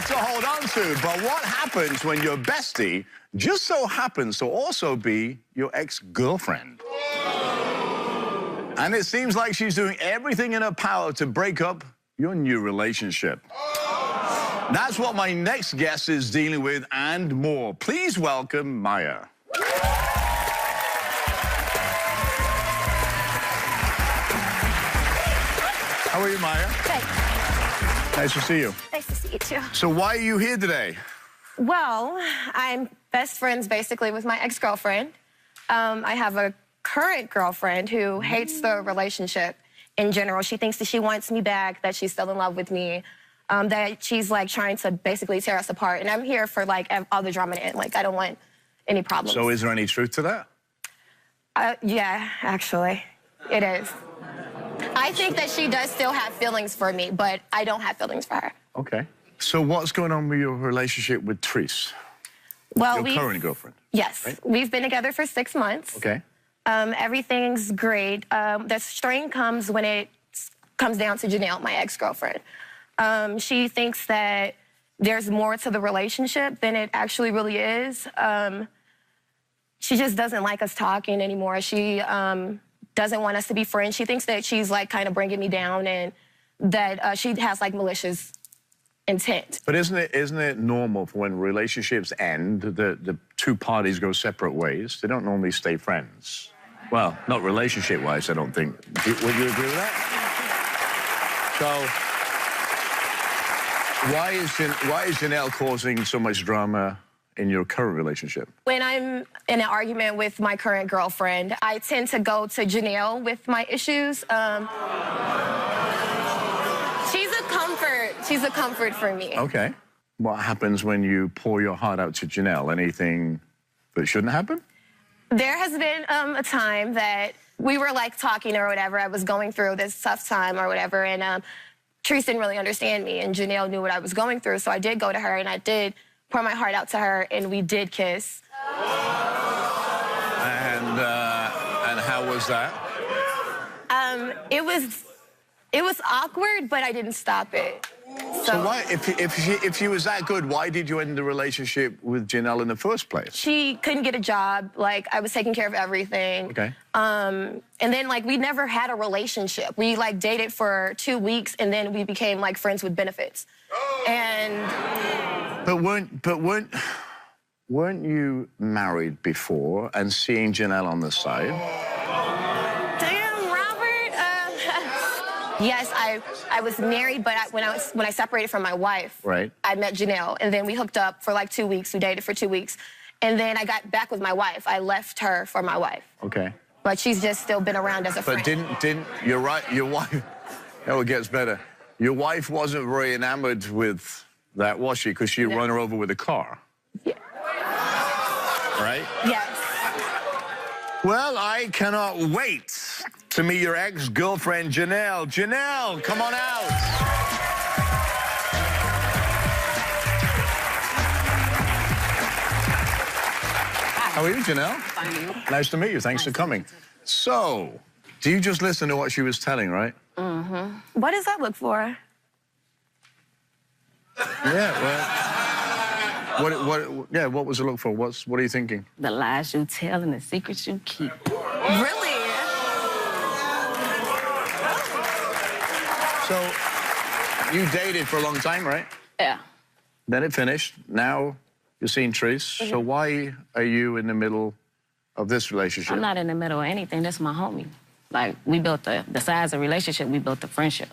to hold on to, but what happens when your bestie just so happens to also be your ex-girlfriend? And it seems like she's doing everything in her power to break up your new relationship. That's what my next guest is dealing with and more. Please welcome Maya. How are you, Maya? Good. Nice to see you. Nice to see you, too. So why are you here today? Well, I'm best friends, basically, with my ex-girlfriend. I have a current girlfriend who hates the relationship in general. She thinks that she wants me back, that she's still in love with me, that she's, like, trying to basically tear us apart. And I'm here for, like, all the drama to end. Like, I don't want any problems. So is there any truth to that? Yeah, actually, it is. I think that she does still have feelings for me, but I don't have feelings for her. Okay. So what's going on with your relationship with Therese? Well, your current girlfriend? Yes. Right? We've been together for 6 months. Okay. Everything's great. The strain comes when it comes down to Janelle, my ex-girlfriend. She thinks that there's more to the relationship than it actually really is. She just doesn't like us talking anymore. She doesn't want us to be friends. She thinks that she's, like, kind of bringing me down and that she has, like, malicious intent. But isn't it normal for when relationships end, the two parties go separate ways? They don't normally stay friends. Well, not relationship-wise, I don't think. Would you agree with that? So why is Janelle causing so much drama in your current relationship? When I'm in an argument with my current girlfriend, I tend to go to Janelle with my issues. She's a comfort for me. Okay. What happens when you pour your heart out to Janelle? Anything that shouldn't happen? There has been a time that we were, like, talking or whatever. I was going through this tough time or whatever, and Therese didn't really understand me, and Janelle knew what I was going through, so I did go to her, and I did pour my heart out to her, and we did kiss. And how was that? It was awkward, but I didn't stop it. So why, if she was that good, why did you end the relationship with Janelle in the first place? She couldn't get a job. Like, I was taking care of everything. Okay. And then, like, we never had a relationship. We, like, dated for 2 weeks, and then we became, like, friends with benefits. And... But weren't you married before and seeing Janelle on the side? Damn, Robert. Yes, I was married, but when I separated from my wife, right, I met Janelle, and then we hooked up for, like, 2 weeks. We dated for 2 weeks. And then I got back with my wife. I left her for my wife. Okay. But she's just still been around as a friend. But didn't, you're right, your wife, oh, it gets better. Your wife wasn't very enamored with that, was she? Because she'd run her over with a car. Yeah. Right? Yes. Well, I cannot wait to meet your ex-girlfriend, Janelle. Janelle, come on out. How are you, Janelle? Fine. Nice to meet you. Thanks for coming. So, do you just listen to what she was telling, right? Mm-hmm. What does that look for? Yeah, well, what was it look for? What are you thinking? The lies you tell and the secrets you keep. Really? So, you dated for a long time, right? Yeah. Then it finished. Now you're seeing Therese. So why are you in the middle of this relationship? I'm not in the middle of anything. That's my homie. Like, we built the size of relationship, we built the friendship.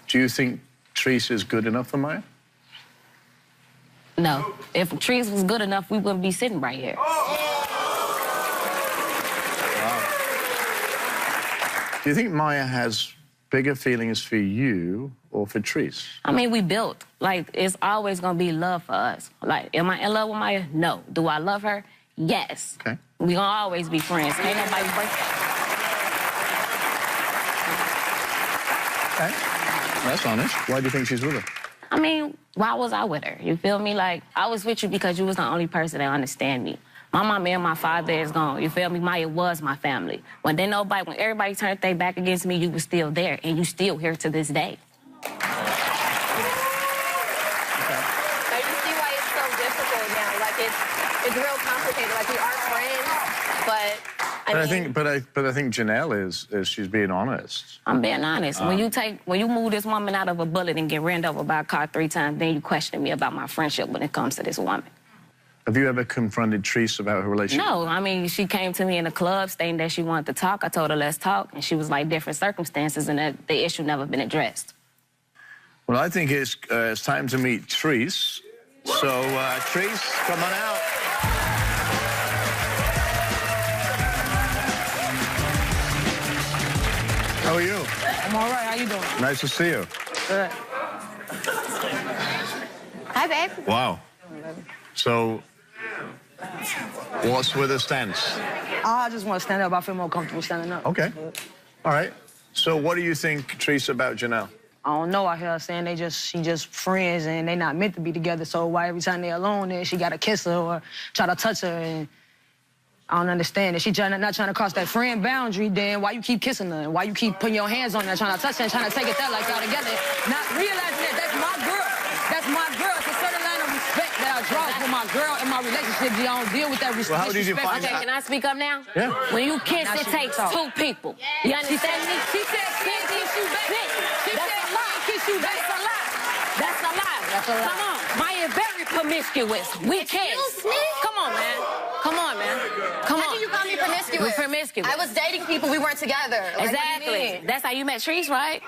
Do you think Therese is good enough for Maya? No. If Therese was good enough, we wouldn't be sitting right here. Wow. Do you think Maya has bigger feelings for you or for Therese? I mean, we built. Like, it's always going to be love for us. Like, am I in love with Maya? No. Do I love her? Yes. Okay. We going to always be friends. Ain't nobody break that. Okay. That's honest. Why do you think she's with her? I mean, why was I with her? You feel me? Like, I was with you because you was the only person that understand me. My mama and my father is gone. You feel me? Maya was my family. When everybody turned their back against me, you was still there, and you still here to this day. Okay. It's real complicated. Like, we are friends, but I think Janelle is she's being honest. I'm being honest. When you move this woman out of a bullet and get ran over by a car 3 times, then you question me about my friendship when it comes to this woman. Have you ever confronted Treese about her relationship? No, I mean, she came to me in the club stating that she wanted to talk. I told her, let's talk. And she was like, different circumstances, and that the issue never been addressed. Well, I think it's time to meet Treese. So, Treese, come on out. How are you? I'm all right. How you doing? Nice to see you. Good. Hi, babe. Wow. So, what's with the stance? I just want to stand up. I feel more comfortable standing up. Okay. All right. So, what do you think, Treese, about Janelle? I don't know. I hear her saying she just friends and they not meant to be together. So why every time they alone, then she gotta kiss her or try to touch her? And I don't understand. If she not trying to cross that friend boundary, then why you keep kissing her? And why you keep putting your hands on her, trying to touch her and trying to take it there like y'all together? Not realizing that that's my girl. That's my girl. It's a certain line of respect that I draw for my girl in my relationship. You don't deal with that respect. Well, how did you define Okay, can I speak up now? Yeah. When you kiss, Now it she takes can talk. 2 people. You understand me? She said can't kiss you back. She That's said a lie. can't kiss you back. That's a lie. That's a lie. That's a lie. Come on. Maya very promiscuous. We kiss. Excuse me? Come on, man. Come on, man. Come on. How can you call me promiscuous? We're promiscuous. I was dating people. We weren't together. Like, what do you Exactly. mean? That's how you met Treese, right?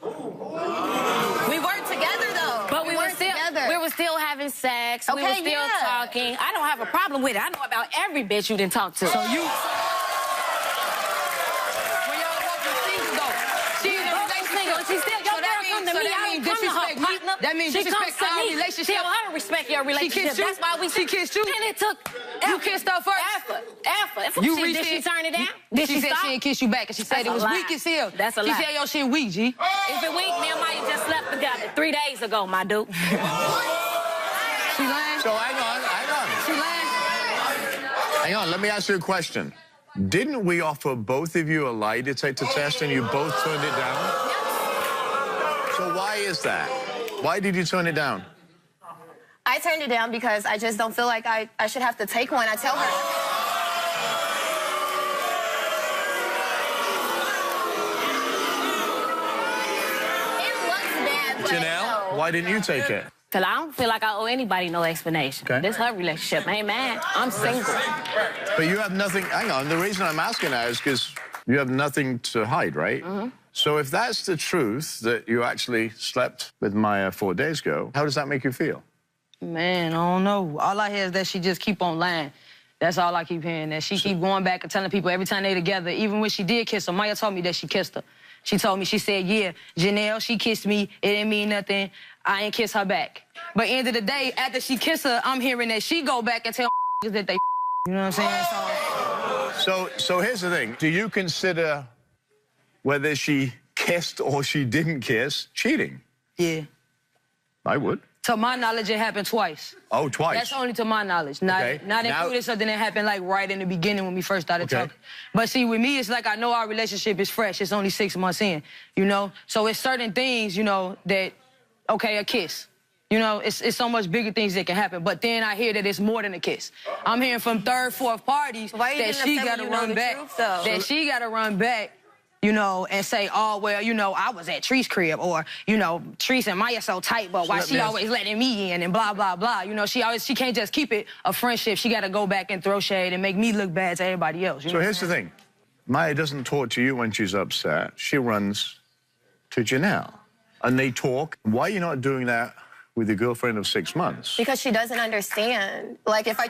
We weren't together, though. But we were weren't together. still having sex. We Okay, were still yeah. talking. I don't have a problem with it. I know about every bitch you didn't talk to. So you... When y'all walking single, though, she in a relationship. She still, your girl come to me, I don't come to her partner. That means she disrespect comes to our me. relationship. Tell her to respect your relationship. kissed you? That's why we... She kissed you? And it took... You kissed her first? Effort. You Did reached she in- turn it down? Did She she said stop? she didn't kiss you back, and she said That's it a was lie. weak as hell. That's a lie. She said your shit weak, G. If it weak, me and Maya just slept together 3 days ago, my dude. She lying? So, hang on. She lying? Hang on, let me ask you a question. Didn't we offer both of you a lie detector test and you both turned it down? So why is that? Why did you turn it down? I turned it down because I just don't feel like I should have to take one. I tell her. It looks bad, but Janelle, no. why didn't you take it? Because I don't feel like I owe anybody no explanation. Okay. This her relationship. I ain't mad. I'm single. But you have nothing, hang on, the reason I'm asking that is because you have nothing to hide, right? Mm-hmm. So if that's the truth, that you actually slept with Maya 4 days ago, how does that make you feel? Man, I don't know. All I hear is that she just keep on lying. That's all I keep hearing, that she keep going back and telling people every time they together, even when she did kiss her, Maya told me that she kissed her. She told me, she said, yeah, Janelle, she kissed me. It didn't mean nothing. I ain't kiss her back. But end of the day, after she kissed her, I'm hearing that she go back and tell that they you know what I'm saying? So here's the thing. Do you consider whether she kissed or she didn't kiss cheating? Yeah. I would. To my knowledge, it happened twice. Oh, twice. That's only to my knowledge. Not Okay. not Now- including something that happened like right in the beginning when we first started Okay. talking. But see, with me, it's like I know our relationship is fresh. It's only 6 months in, you know? So it's certain things, you know, that, okay, a kiss. You know, it's so much bigger things that can happen. But then I hear that it's more than a kiss. I'm hearing from third, fourth parties Why are you that getting she upset got to when you know run the back. truth, though? That she got to run back, you know, and say, oh, well, you know, I was at Tree's crib, or, you know, Treese and Maya so tight, but why let she me ask- always letting me in, and blah, blah, blah. You know, she can't just keep it a friendship. She got to go back and throw shade and make me look bad to everybody else. You So know here's the thing. Maya doesn't talk to you when she's upset. She runs to Janelle. And they talk. Why are you not doing that with your girlfriend of 6 months? Because she doesn't understand. Like, if I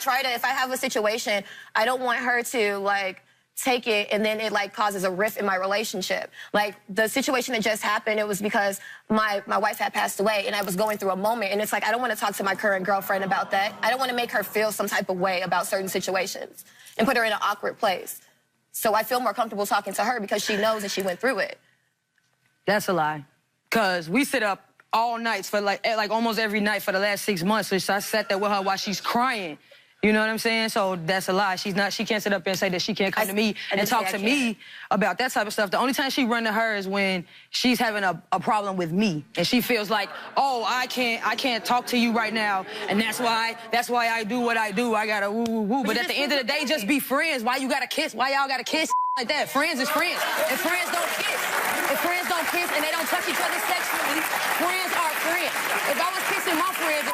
have a situation, I don't want her to, like, take it and then it, like, causes a rift in my relationship. Like, the situation that just happened, it was because my wife had passed away and I was going through a moment. And it's like, I don't want to talk to my current girlfriend about that. I don't want to make her feel some type of way about certain situations and put her in an awkward place. So I feel more comfortable talking to her because she knows that she went through it. That's a lie. Because we sit up all nights for like almost every night for the last 6 months. So I sat there with her while she's crying. You know what I'm saying? So that's a lie. She can't sit up there and say that she can't come to me and talk to me about that type of stuff. The only time she run to her is when she's having a problem with me. And she feels like, oh, I can't talk to you right now. And that's why I do what I do. I gotta woo, woo, woo. But at the end of the day, just be friends. Why you gotta kiss? Why y'all gotta kiss like that? Friends is friends. If friends don't kiss and they don't touch each other sexually, friends are friends. If I was kissing my friends,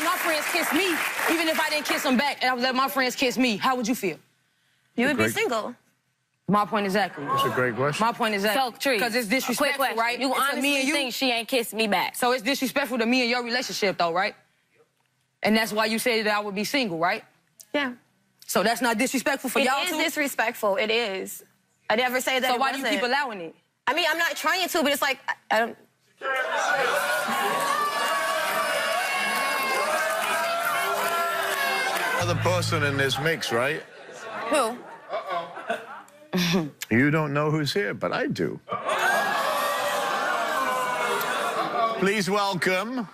my friends kiss me, even if I didn't kiss them back, and I would let my friends kiss me, how would you feel? You would be single. My point exactly. That's a great question. My point exactly. So, Tree, because it's disrespectful, right? You It's honestly think she ain't kissed me back? So it's disrespectful to me and your relationship, though, right? And that's why you said that I would be single, right? Yeah. So that's not disrespectful for y'all too? It is disrespectful. It is. I never say that. So it why do you wasn't. keep allowing it? I mean, I'm not trying to, but it's like I don't. Other person in this mix, right? Who? You don't know who's here, but I do. Please welcome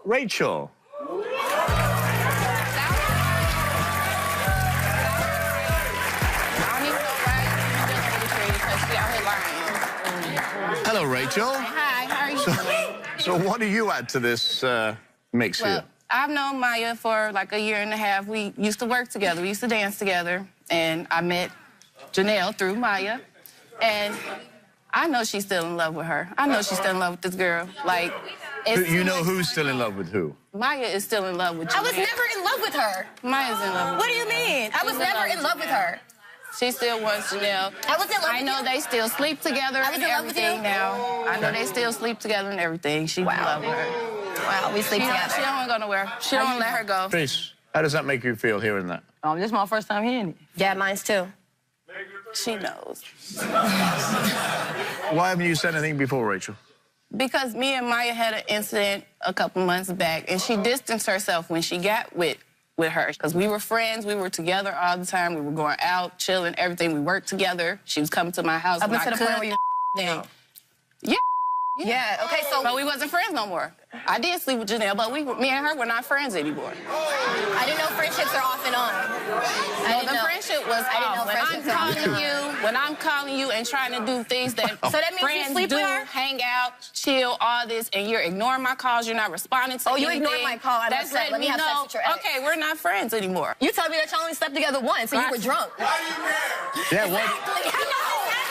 Rachel. Hello, Rachel. Hi, how are you? So what do you add to this mix Well, here? I've known Maya for like a year and a half. We used to work together. We used to dance together. And I met Janelle through Maya. And I know she's still in love with her. I know she's still in love with this girl. Like, You know who's still in love with who? Maya is still in love with Janelle. I was never in love with her. Maya's in love with What do you mean? I was never in love with her. She still wants Janelle. I was in love I know they still sleep together I was and in love with everything you? now. I know they still sleep together and everything. She's in love with her. Wow, we sleep She together. don't want to go nowhere. She don't want to let her go. Trace, how does that make you feel hearing that? This is my first time hearing it. Yeah, mine's too. She knows. Why haven't you said anything before, Rachel? Because me and Maya had an incident a couple months back, and she distanced herself when she got with her. Because we were friends, we were together all the time, we were going out, chilling, everything. We worked together. She was coming to my house. Up when until I the point could. where you Yeah. Yeah, okay, so But we wasn't friends no more. I did sleep with Janelle, but me and her were not friends anymore. I didn't know friendships are off and on. The friendship was I didn't know off. When I'm calling you and trying to do things that So that means you friends sleep do, with her? hang out, chill, all this, and you're ignoring my calls, you're not responding to you anything. ignored my call. I'm That's upset. letting Let me me have sex know, with your ex. okay, we're not friends anymore. You told me that y'all only slept together once, and you were drunk. Yeah, what?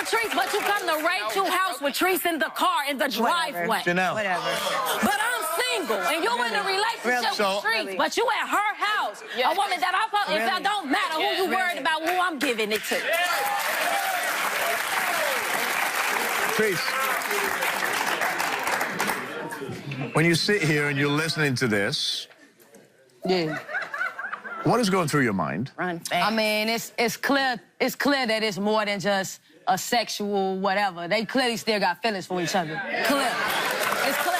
Trees, but you come to Rachel's house with Trees in the car in the driveway. Janelle. But I'm single, and you in a relationship So- with Trees, but you at her house. A woman that I fuck, if that don't matter who you worried about, who I'm giving it to. Trace, when you sit here and you're listening to this, Yeah. what is going through your mind? Run fast. I mean, it's clear that it's more than just a sexual whatever. They clearly still got feelings for each other. Clear. It's clear.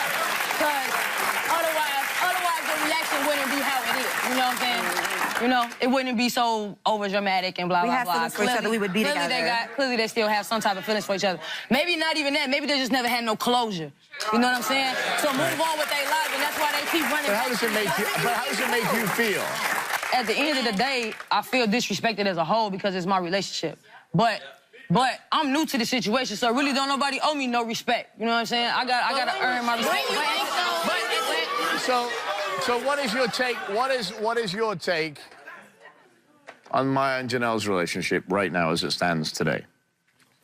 Because otherwise the reaction wouldn't be how it is. You know what I'm saying? You know, it wouldn't be so over dramatic and blah, We blah, have blah. feelings for each other, we would be together. Clearly they still have some type of feelings for each other. Maybe not even that. Maybe they just never had no closure. You know what I'm saying? So move on with their life, and that's why they keep running. But how does it make you feel? At the end of the day, I feel disrespected as a whole because it's my relationship. But I'm new to the situation, so really don't nobody owe me no respect. You know what I'm saying? I gotta earn my respect. So what is your take? What is your take on Maya and Janelle's relationship right now as it stands today?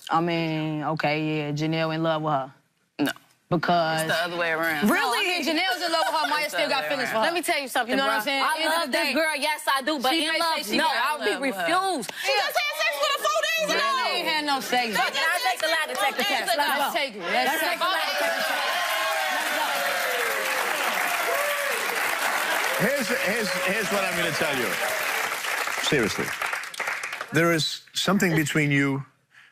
I mean, okay, yeah, Janelle in love with her. No. Because... It's the other way around. Really? I mean, Janelle's in love with her, Maya still got feelings for her. Let me tell you something, You know bro. what I'm saying? I love this girl, yes I do, but She in may love, say she no, got I'll be love with her. refused. She just had sex with her 4 days ago. They ain't had no sex. Can I take the lie detector test? Let's Let's go. take it. Let's take the lie detector test. Here's what I'm going to tell you. Seriously. There is something between you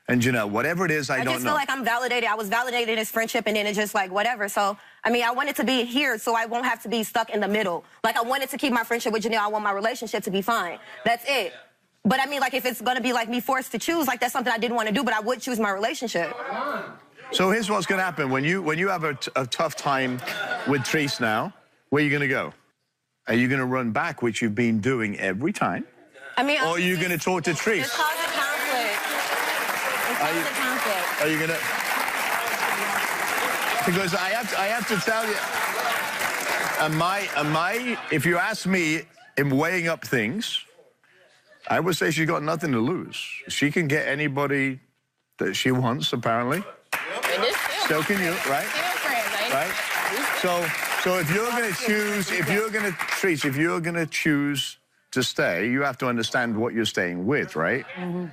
and Janelle. Whatever it is, I I don't just know. feel like I'm validated. I was validated in this friendship, and then it's just like whatever. So, I mean, I wanted to be here so I won't have to be stuck in the middle. Like, I wanted to keep my friendship with Janelle. I want my relationship to be fine. That's it. But I mean, like, if it's gonna be like me forced to choose, like, that's something I didn't want to do, but I would choose my relationship. So here's what's going to happen. When you have a tough time with Treese now, where are you going to go? Are you going to run back, which you've been doing every time? I mean, or are you going to talk to Treese? It's causing conflict. It's causing conflict. Are you going to? Because I have to tell you, if you ask me in weighing up things, I would say she's got nothing to lose. She can get anybody that she wants, apparently. So can you, right? Right? So if you're going to choose, Treese, if you're going to choose to stay, you have to understand what you're staying with, right? Mm-hmm.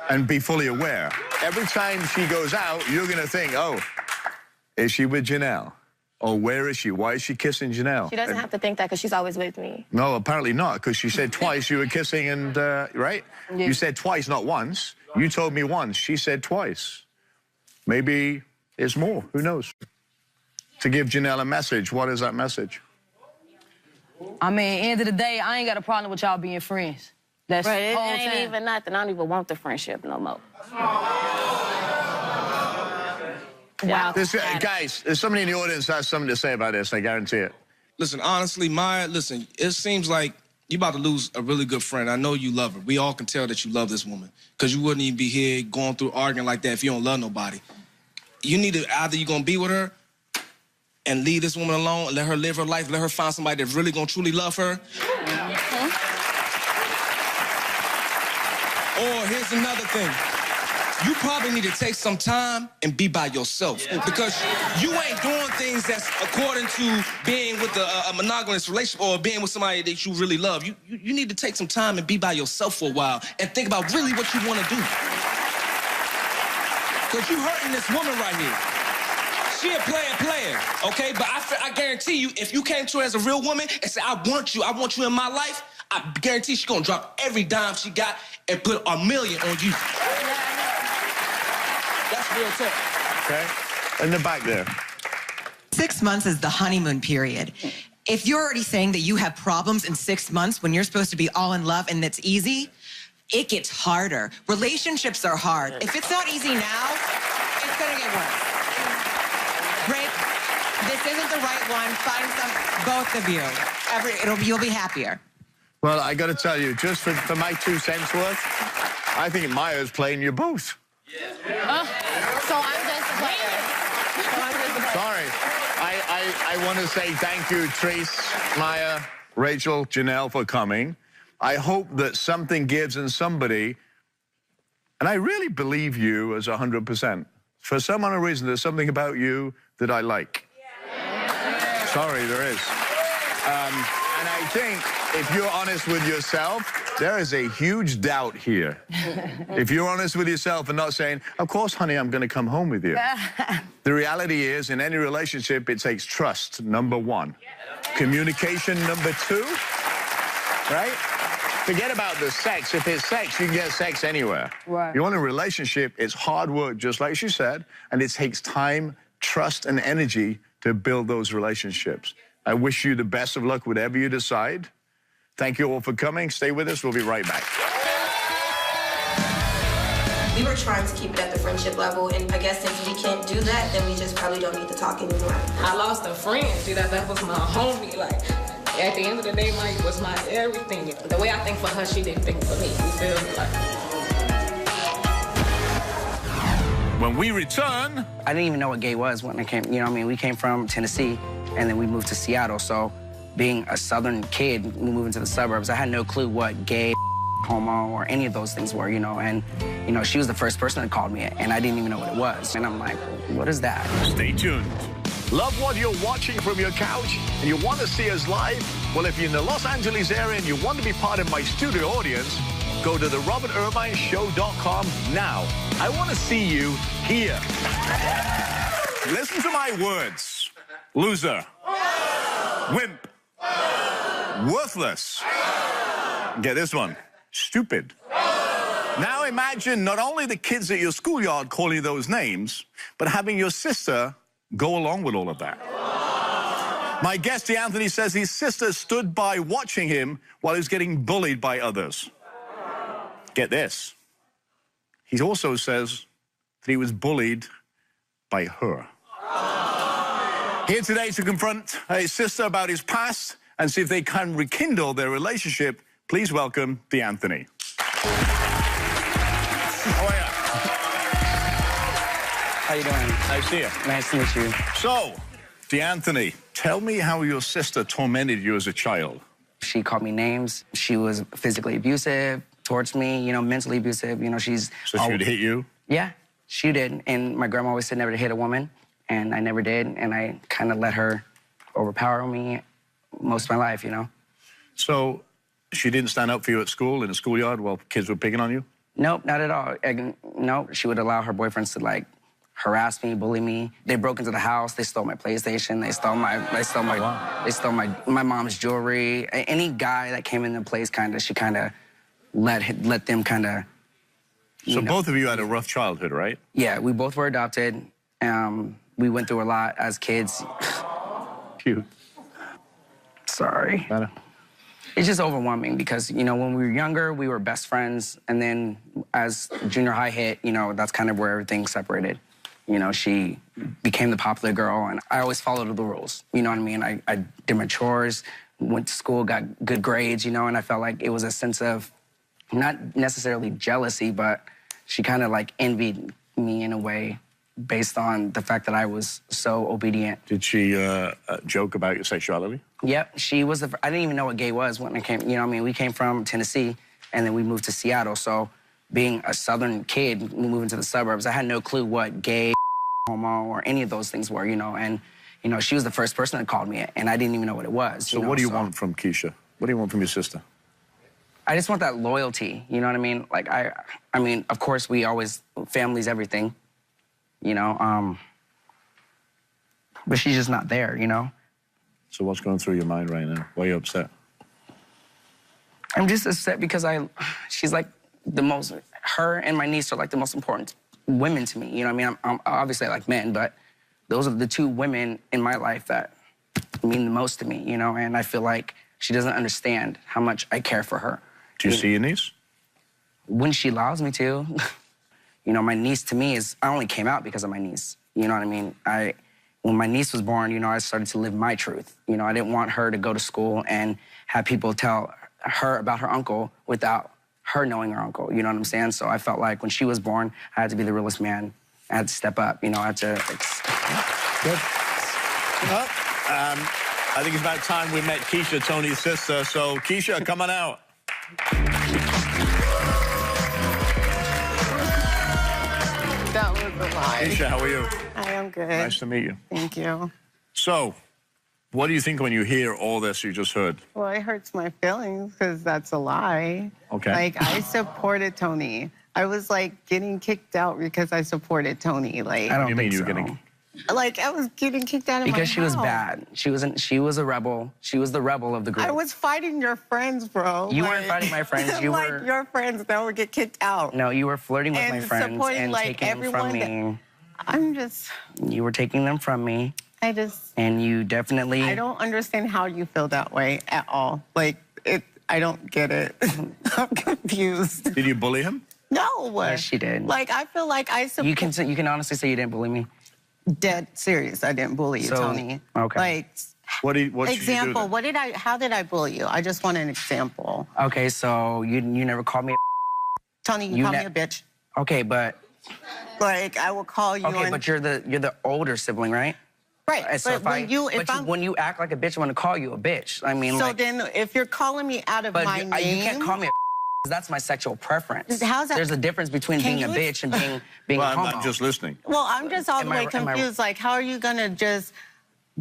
And be fully aware. Every time she goes out, you're going to think, oh, is she with Janelle? Or where is she? Why is she kissing Janelle? She doesn't have to think that because she's always with me. No, apparently not, because she said twice you were kissing and, right? Yeah. You said twice, not once. You told me once. She said twice. Maybe it's more. Who knows? To give Janelle a message, what is that message? I mean, end of the day, I ain't got a problem with y'all being friends. That's Right, it whole ain't time. even nothing. I don't even want the friendship no more. Wow. Guys, there's somebody in the audience that has something to say about this, I guarantee it. Listen, honestly, Maya, listen, it seems like you're about to lose a really good friend. I know you love her. We all can tell that you love this woman, because you wouldn't even be here going through arguing like that if you don't love nobody. You need to, either you're going to be with her and leave this woman alone, let her live her life, let her find somebody that's really going to truly love her. Or here's another thing. You probably need to take some time and be by yourself, because you ain't doing things that's according to being with a monogamous relationship or being with somebody that you really love. You need to take some time and be by yourself for a while and think about really what you want to do. Because you hurting this woman right here. She a player, okay? But I guarantee you, if you came to her as a real woman and said, I want you in my life, I guarantee she's gonna drop every dime she got and put $1 million on you. That's real talk. Okay? In the back there. 6 months is the honeymoon period. If you're already saying that you have problems in 6 months when you're supposed to be all in love and it's easy, it gets harder. Relationships are hard. If it's not easy now, it's gonna get worse. Rick, this isn't the right one. Find both of you. You'll be happier. Well, I got to tell you, just for my 2 cents worth, I think Maya's playing you both. So I'm just a player. Sorry. I want to say thank you, Treese, Maya, Rachel, Janelle, for coming. I hope that something gives in somebody, and I really believe you as 100%. For some unknown reason, there's something about you that I like. Sorry, there is. And I think if you're honest with yourself, there is a huge doubt here. If you're honest with yourself and not saying, of course, honey, I'm going to come home with you. The reality is, in any relationship, it takes trust, number 1. Communication, number 2. Right? Forget about the sex. If it's sex, you can get sex anywhere. Right. You want a relationship, it's hard work, just like she said, and it takes time, trust, and energy to build those relationships. I wish you the best of luck, whatever you decide. Thank you all for coming. Stay with us. We'll be right back. We were trying to keep it at the friendship level, and I guess since we can't do that, then we just probably don't need to talk anymore. I lost a friend. See, that was my homie. Like, at the end of the day, Mike was my everything. The way I think for her, she didn't think for me. You feel me? Like. When we return... I didn't even know what gay was when I came. You know what I mean? We came from Tennessee, and then we moved to Seattle. So being a Southern kid, moving to the suburbs, I had no clue what gay, homo, or any of those things were, you know. And, you know, she was the first person that called me, and I didn't even know what it was. And I'm like, what is that? Stay tuned. Love what you're watching from your couch and you want to see us live? Well, if you're in the Los Angeles area and you want to be part of my studio audience, go to therobertirvineshow.com now. I want to see you here. Listen to my words. Loser. Wimp. Worthless. Get this one. Stupid. Now imagine not only the kids at your schoolyard calling you those names, but having your sister go along with all of that. My guest, DeAnthony, says his sister stood by watching him while he was getting bullied by others. get this. He also says that he was bullied by her. Here today to confront his sister about his past and see if they can rekindle their relationship, please welcome D'Anthony. How are you? How you doing? Nice to see you. Nice to meet you. So, D'Anthony, tell me how your sister tormented you as a child. She called me names. She was physically abusive towards me, you know, mentally abusive. You know, she's... So she would hit you? Yeah, she did. And my grandma always said never to hit a woman, and I never did. And I kind of let her overpower me most of my life, you know? So she didn't stand up for you at school, in the schoolyard, while kids were picking on you? Nope, not at all. No, she would allow her boyfriends to, like, harass me, bully me. They broke into the house. They stole my PlayStation. They stole my mom's jewelry. Any guy that came in the place, she kind of let them kind of. So both of you had a rough childhood, right? Yeah, we both were adopted. We went through a lot as kids. Cute. Sorry. Better. It's just overwhelming because, you know, when we were younger, we were best friends. And then as junior high hit, you know, that's kind of where everything separated. You know, she became the popular girl, and I always followed the rules. You know what I mean? I did my chores, went to school, got good grades, you know, and I felt like it was a sense of not necessarily jealousy, but she kind of, like, envied me in a way based on the fact that I was so obedient. Did she joke about your sexuality? Yep, she was I didn't even know what gay was when I came, you know what I mean? We came from Tennessee, and then we moved to Seattle, so being a Southern kid moving to the suburbs, I had no clue what gay, homo, or any of those things were, you know, and, you know, she was the first person that called me, and I didn't even know what it was. So what do you want from Keisha? What do you want from your sister? I just want that loyalty, you know what I mean? Like, I mean, of course, family's everything, you know, but she's just not there, you know? So what's going through your mind right now? Why are you upset? I'm just upset because she's like her and my niece are like the most important women to me, you know what I mean? I'm obviously I like men, but those are the two women in my life that mean the most to me, you know? And I feel like she doesn't understand how much I care for her. Do you see your niece? When she allows me to. You know, my niece to me I only came out because of my niece. You know what I mean? When my niece was born, you know, I started to live my truth. You know, I didn't want her to go to school and have people tell her about her uncle without her knowing her uncle. You know what I'm saying? So I felt like when she was born, I had to be the realest man. I had to step up. You know, I had to. Good. Well, I think it's about time we met Keisha, Tony's sister. So, Keisha, come on out. That was a lie. Keisha, how are you? I am good. Nice to meet you. Thank you. So, what do you think when you hear all this you just heard? Well, it hurts my feelings because that's a lie. Okay. Like, I supported Tony. I was, like, getting kicked out because I supported Tony. Like, I don't What do you mean think you so. were getting... Like, I was getting kicked out of my Because she was house. bad. She was a rebel. She was the rebel of the group. I was fighting your friends, bro. You weren't fighting my friends. You like were your friends that would get kicked out. No, you were flirting with my And friends supporting, and like, taking them from everyone me. I'm just... You were taking them from me. And you definitely... I don't understand how you feel that way at all. Like, I don't get it. I'm confused. Did you bully him? No. Yes, she did. Like, I feel like I support... You can honestly say you didn't bully me. Dead serious. I didn't bully you, Tony. Okay. Like, what example, how did I bully you? I just want an example. Okay, so you never called me a Tony, you call me a bitch. Okay, but... Like, I will call you Okay, but you're the older sibling, right? Right, So but when you act like a bitch, I'm gonna call you a bitch. I mean, so like... then, if you're calling me out of my name... You can't call me a because that's my sexual preference. How's that? There's a difference between being a bitch and being well, a homo. I'm just listening. Well, I'm just all the way confused. Like, how are you gonna just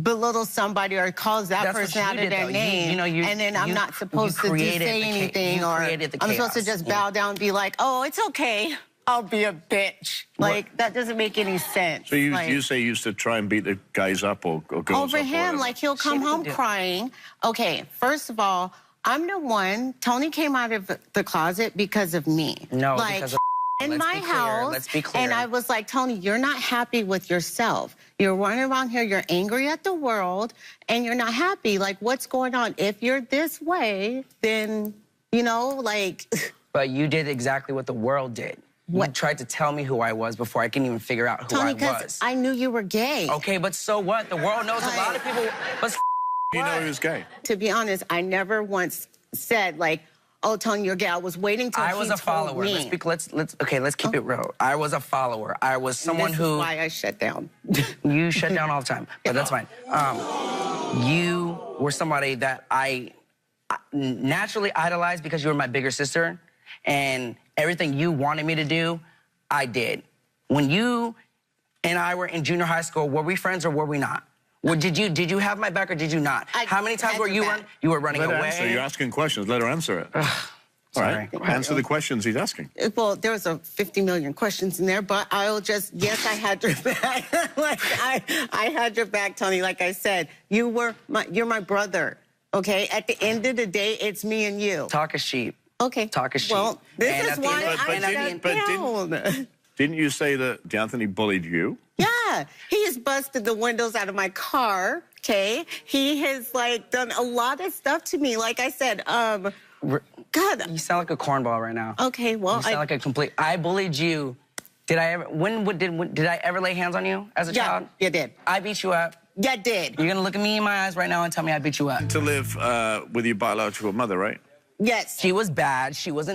belittle somebody or call that person out of their name, and then I'm not supposed to say anything, or I'm supposed to just bow down and be like, oh, it's okay, I'll be a bitch. Like, that doesn't make any sense. So like, you say you used to try and beat the guys up or girls over up? him, like he'll come home crying. Okay, first of all, I'm the one. Tony came out of the closet because of me. No, like, because of in my house. Let's be clear. And I was like, Tony, you're not happy with yourself. You're running around here, you're angry at the world, and you're not happy. Like, what's going on? If you're this way, then, you know, like, But you did exactly what the world did. What? You tried to tell me who I was before I can even figure out who Tony, I because was. I knew you were gay. Okay, but so what? The world knows a lot of people. But You know he was gay. To be honest, I never once said, like, oh, Tony, you're gay. I was waiting till I was a follower. Let's keep it real. I was a follower. I was someone this who. Is why I shut down. You shut down all the time, but that's fine. You were somebody that I naturally idolized because you were my bigger sister, and everything you wanted me to do, I did. When you and I were in junior high school, were we friends or were we not? Well, did you have my back or did you not? How many times were you running Let her away? answer. You're asking questions. Let her answer it. All right. Answer the questions he's asking. Well, there was 50 million questions in there, but I'll just, yes, I had your back. Like, I had your back, Tony. Like I said, you're my brother, okay? At the end of the day, it's me and you. Talk is cheap. Okay. Talk is cheap. Well, this is why I shut down. Didn't you say that D'Anthony bullied you? Yeah, he has busted the windows out of my car, okay? He has, like, done a lot of stuff to me. Like I said, God. You sound like a cornball right now. Okay, well, You sound like a complete... I bullied you. Did I ever... Did I ever lay hands on you as a child? Yeah, you did. I beat you up. Yeah, did. You're gonna look at me in my eyes right now and tell me I beat you up. To live with your biological mother, right? Yes. She was bad. She was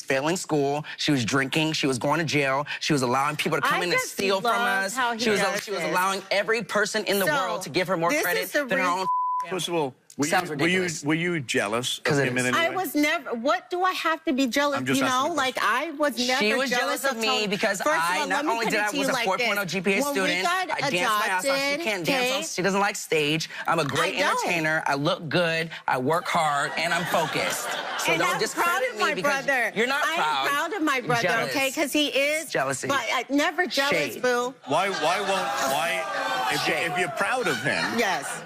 failing school. She was drinking. She was going to jail. She was allowing people to come in and steal from us. She was allowing every person in the world to give her more credit than her own. First of all, Sounds ridiculous. Were you jealous of him in any way? I was never. What do I have to be jealous? I'm just asking a like I was never. She was jealous of me because I not only did I was a 4.0 GPA student, I danced my ass off. She can't dance. She doesn't like stage. I'm a great entertainer. I look good. I work hard, and I'm focused. So and don't discredit me because you're not proud. I'm proud of my brother, okay? Because he is jealousy. But never jealous, boo. Why if you're proud of him? Yes.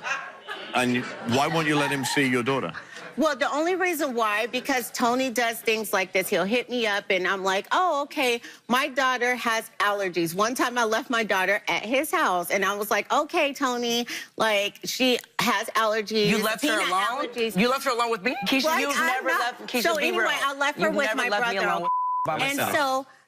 And why won't you let him see your daughter? Well, the only reason why, because Tony does things like this. He'll hit me up, and I'm like, oh, okay, my daughter has allergies. One time I left my daughter at his house, and I was like, okay, Tony, like, she has allergies. You left her alone? You left her alone with me? Keisha, like, you've never left Keisha. So anyway, I left her with my brother. And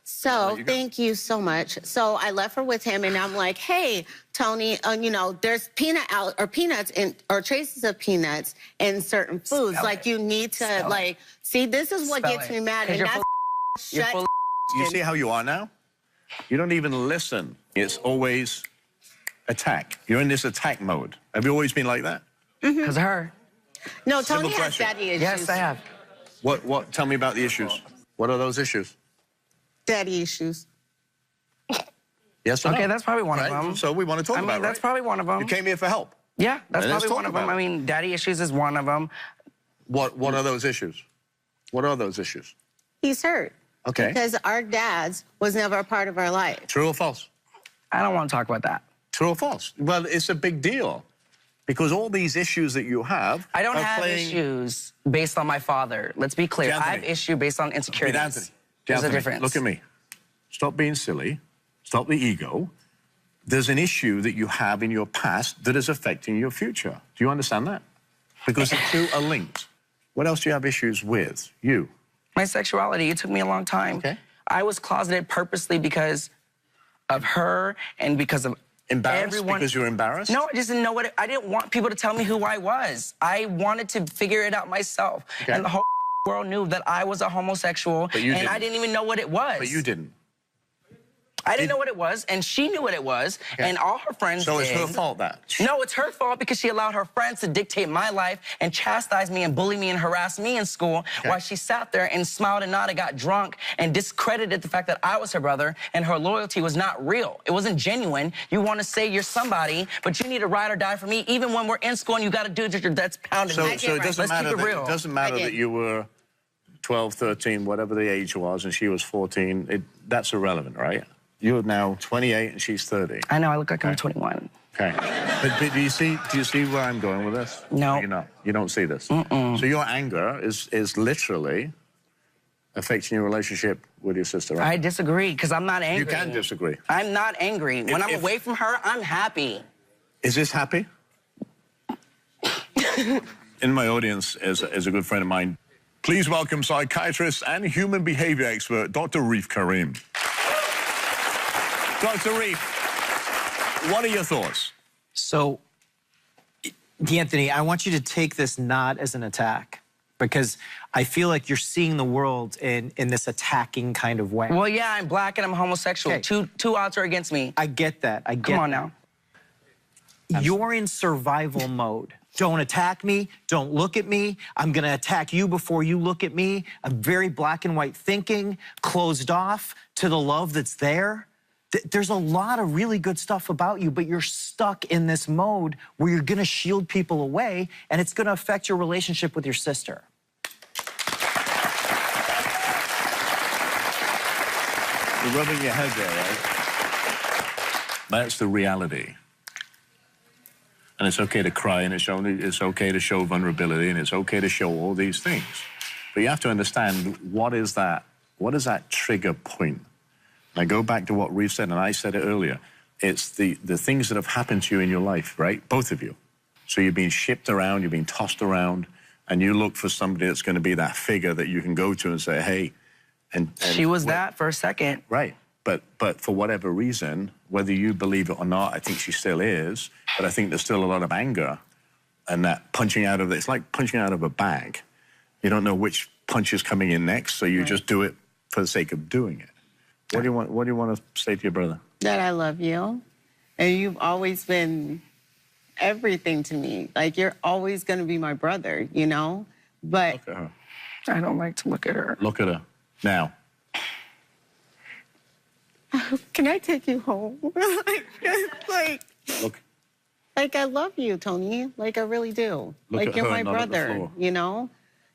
so thank you so much. So I left her with him, and I'm like, hey, Tony, you know, there's peanuts or traces of peanuts in certain foods. Like, you need to, like, see, this is what gets me mad. And that's You see how you are now? You don't even listen. It's always attack. You're in this attack mode. Have you always been like that? Because of her. No, Tony has daddy issues. Yes, I have. What? Tell me about the issues. What are those issues? Daddy issues. Yes or no? Okay, that's probably one of them. So we want to talk about it, that's probably one of them. You came here for help. Yeah, that's Let's probably one of them. I mean, daddy issues is one of them. What are those issues? What are those issues? He's hurt. Okay. Because our dads was never a part of our life. True or false? I don't want to talk about that. True or false? Well, it's a big deal. Because all these issues that you have... I don't have issues based on my father. Let's be clear. I have issue based on insecurities. There's a difference. Look at me. Stop being silly. Stop the ego. There's an issue that you have in your past that is affecting your future. Do you understand that? Because the two are linked. What else do you have issues with? You. My sexuality. It took me a long time. Okay. I was closeted purposely because of her and because of Embarrassed because you're embarrassed? No, I just didn't know I didn't want people to tell me who I was. I wanted to figure it out myself. Okay. And the whole world knew that I was a homosexual, and I didn't even know what it was. But you didn't. I didn't know what it was, and she knew what it was, and all her friends did. So it's her fault, that? No, it's her fault because she allowed her friends to dictate my life and chastise me and bully me and harass me in school while she sat there and smiled and nodded, got drunk, and discredited the fact that I was her brother, and her loyalty was not real. It wasn't genuine. You want to say you're somebody, but you need to ride or die for me, even when we're in school and you got a dude that's pounding me. So it doesn't matter real. It doesn't matter that you were 12, 13, whatever the age was, and she was 14. That's irrelevant, right? You're now 28 and she's 30. I know, I look like I'm 21. Okay. But do you see where I'm going with this? No. You're not. You don't see this. So your anger is literally affecting your relationship with your sister, right? I disagree, because I'm not angry. You can disagree. I'm not angry. When I'm away from her, I'm happy. Is this happy? In my audience is a good friend of mine. Please welcome psychiatrist and human behavior expert, Dr. Reef Karim. Dr. Reef, what are your thoughts? So, D'Anthony, I want you to take this not as an attack, because I feel like you're seeing the world in this attacking kind of way. Well, yeah, I'm black and I'm homosexual. Okay. Two odds are against me. I get that. I get Come on now. You're in survival mode. Don't attack me. Don't look at me. I'm going to attack you before you look at me. A very black and white thinking, closed off to the love that's there. There's a lot of really good stuff about you, but you're stuck in this mode where you're going to shield people away, and it's going to affect your relationship with your sister. You're rubbing your head there, right? That's the reality. And it's okay to cry, and it's okay to show vulnerability, and it's okay to show all these things. But you have to understand, what is that trigger point? And I go back to what Reef said, and I said it earlier. It's the things that have happened to you in your life, right? Both of you. So you've been shipped around, you've been tossed around, and you look for somebody that's going to be that figure that you can go to and say, hey. And she was that for a second. Right. But for whatever reason, whether you believe it or not, I think she still is, but I think there's still a lot of anger, and that punching out of it, it's like punching out of a bag. You don't know which punch is coming in next, so you just do it for the sake of doing it. What do you want to say to your brother? That I love you, and you've always been everything to me. Like, you're always going to be my brother, you know? But look at her. I don't like to look at her. Look at her. Now. Can I take you home? Like, I love you, Tony. Like, I really do. Like, you're my brother, you know?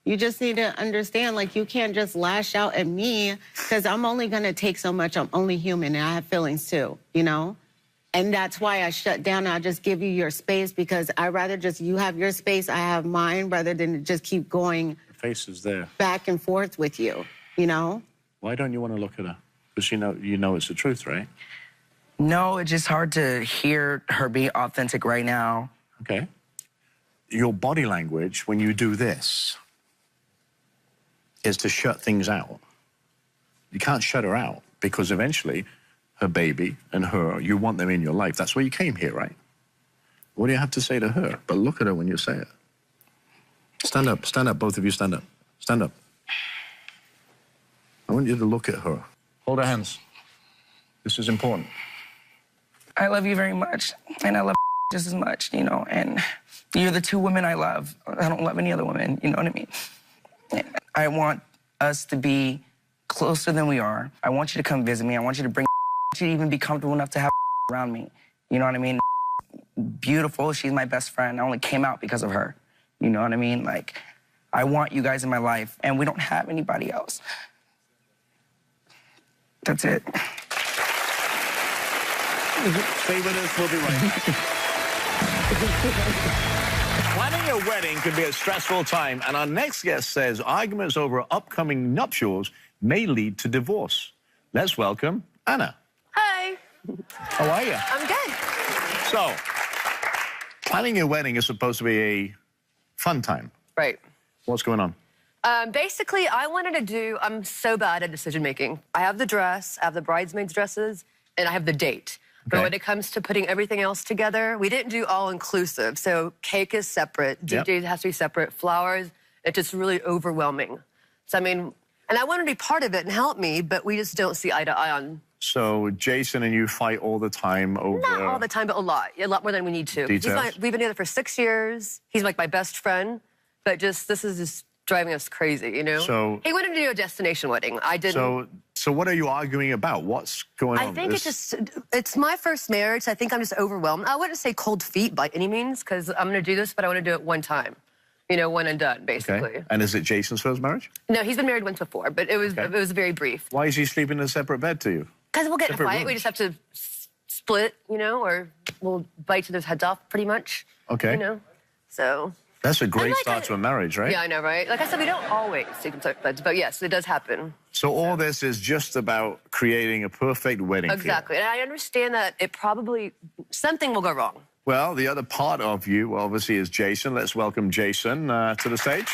You just need to understand, like, you can't just lash out at me, because I'm only going to take so much. I'm only human, and I have feelings too, you know? And that's why I shut down. I'll just give you your space, because I'd rather just you have your space, I have mine, rather than just keep going Her face is there. back and forth with you, you know? Why don't you want to look at her? Because you know it's the truth, right? No, it's just hard to hear her being authentic right now. Okay. Your body language, when you do this, is to shut things out. You can't shut her out, because eventually her baby and her, you want them in your life. That's why you came here, right? What do you have to say to her? But look at her when you say it. Stand up, both of you stand up. Stand up. I want you to look at her. Hold her hands. This is important. I love you very much, and I love just as much, you know, and you're the two women I love. I don't love any other women, you know what I mean? I want us to be closer than we are. I want you to come visit me. I want you to bring you to even be comfortable enough to have around me. You know what I mean? Beautiful. She's my best friend. I only came out because of her. You know what I mean? Like, I want you guys in my life, and we don't have anybody else. That's it. Stay with us. We'll be right back. Planning a wedding can be a stressful time, and our next guest says arguments over upcoming nuptials may lead to divorce. Let's welcome Anna. Hi. How are you? I'm good. So, planning your wedding is supposed to be a fun time. Right. What's going on? Basically, I'm so bad at decision making. I have the dress, I have the bridesmaids' dresses, and I have the date. But when it comes to putting everything else together, we didn't do all-inclusive. So cake is separate, DJ has to be separate, flowers, it's just really overwhelming. So, I mean, and I want to be part of it and help me, but we just don't see eye to eye on. So Jason and you fight all the time over... Not all the time, but a lot more than we need to. Details. We've been together for 6 years. He's like my best friend, but this is just driving us crazy, you know? So... He wanted to do a destination wedding. I didn't... So what are you arguing about? What's going on? I think it's my first marriage. I think I'm just overwhelmed. I wouldn't say cold feet by any means, because I'm going to do this, but I want to do it one time. You know, one and done, basically. Okay. And is it Jason's first marriage? No, he's been married once before, but it was very brief. Why is he sleeping in a separate bed to you? Because we'll get in a fight. We just have to split, you know, or we'll bite each other's heads off, pretty much. Okay. You know, so... That's a great start to a marriage, right? Yeah, I know, right? Like I said, we don't always sleep in separate beds, but yes, it does happen. So all this is just about creating a perfect wedding. Exactly. And I understand that something will go wrong. Well, the other part of you, obviously, is Jason. Let's welcome Jason to the stage.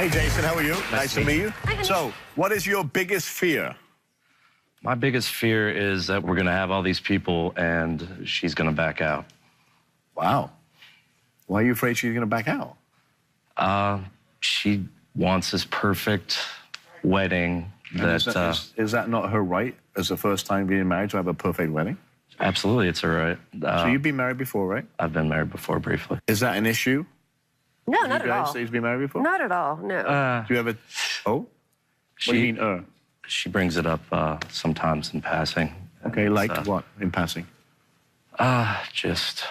Hey, Jason, how are you? Nice to meet you. So, what is your biggest fear? My biggest fear is that we're going to have all these people and she's going to back out. Wow. Why are you afraid she's going to back out? She wants this perfect wedding that... Is that not her right as the first time being married to have a perfect wedding? Absolutely, it's her right. So you've been married before, right? I've been married before, briefly. Is that an issue? No, not at all. You guys been married before? Not at all, no. Do you ever... Oh? What do you mean, She brings it up sometimes in passing. Okay, like what in passing? Just...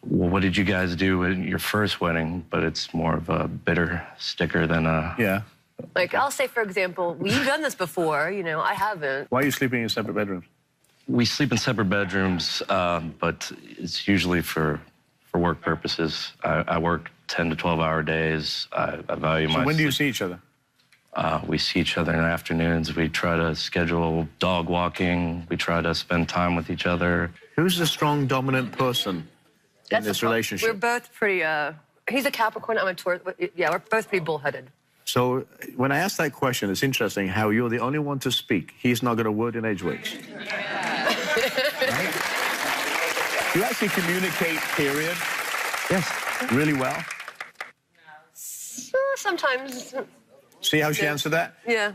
Well, what did you guys do at your first wedding? But it's more of a bitter sticker than a... Yeah. Like, I'll say, for example, we've done this before, you know, I haven't. Why are you sleeping in separate bedrooms? We sleep in separate bedrooms, but it's usually for work purposes. I work 10 to 12-hour days. I value my... So when do you see each other? We see each other in the afternoons. We try to schedule dog walking. We try to spend time with each other. Who's the strong, dominant person in this relationship? We're both pretty, he's a Capricorn, I'm a Taurus. Yeah, we're both pretty bullheaded. So when I ask that question, it's interesting how you're the only one to speak. He's not got a word in Edgeways. Right? Do you actually communicate, period? Yes. Really well? Sometimes. See how she answered that? Yeah.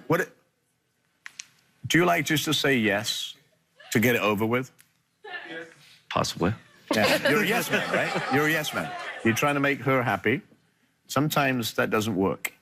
Do you like just to say yes to get it over with? Possibly. Yeah. You're a yes man, right? You're a yes man. You're trying to make her happy. Sometimes that doesn't work.